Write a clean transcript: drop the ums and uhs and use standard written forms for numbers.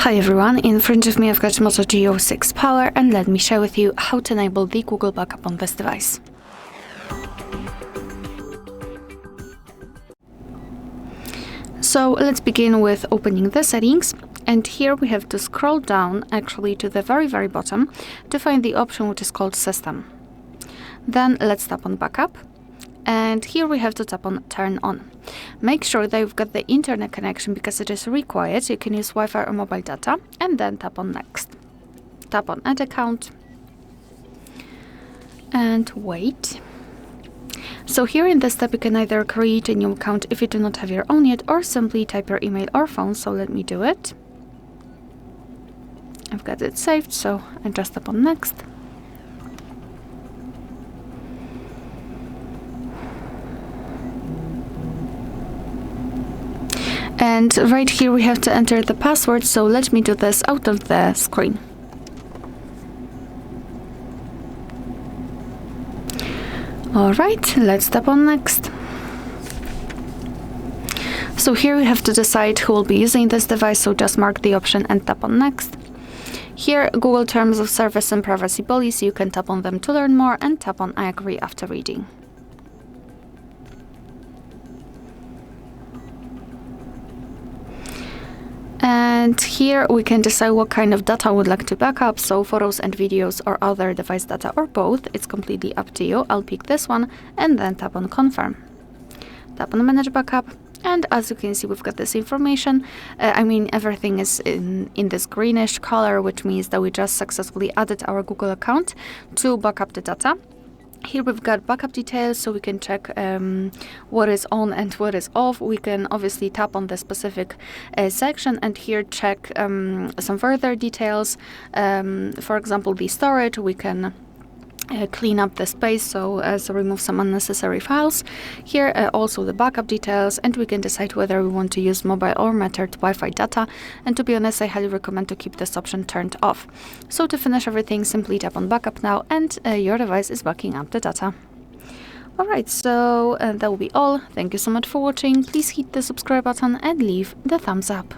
Hi everyone, in front of me I've got Moto G06 Power, and let me share with you how to enable the Google backup on this device. So let's begin with opening the settings, and here we have to scroll down actually to the very bottom to find the option which is called System. Then let's tap on Backup, and here we have to tap on Turn On. Make sure that you've got the internet connection because it is required. You can use Wi-Fi or mobile data, and then tap on Next. Tap on Add Account and wait. So here in this step you can either create a new account if you do not have your own yet, or simply type your email or phone. So let me do it. I've got it saved, so I just tap on Next. And right here we have to enter the password, so let me do this out of the screen. Alright, let's tap on Next. So here we have to decide who will be using this device, so just mark the option and tap on Next. Here, Google Terms of Service and Privacy Policy, you can tap on them to learn more and tap on I agree after reading. And here we can decide what kind of data we would like to back up, so photos and videos or other device data or both. It's completely up to you. I'll pick this one and then tap on Confirm. Tap on Manage Backup, and as you can see we've got this information. Everything is in this greenish color, which means that we just successfully added our Google account to back up the data. Here we've got backup details, so we can check what is on and what is off. We can obviously tap on the specific section and here check some further details. For example, the storage, we can clean up the space, so remove some unnecessary files. Here also the backup details, and we can decide whether we want to use mobile or metered Wi-Fi data, and to be honest I highly recommend to keep this option turned off. So to finish everything, simply tap on Backup now, and your device is backing up the data. Alright, so that will be all. Thank you so much for watching. Please hit the subscribe button and leave the thumbs up.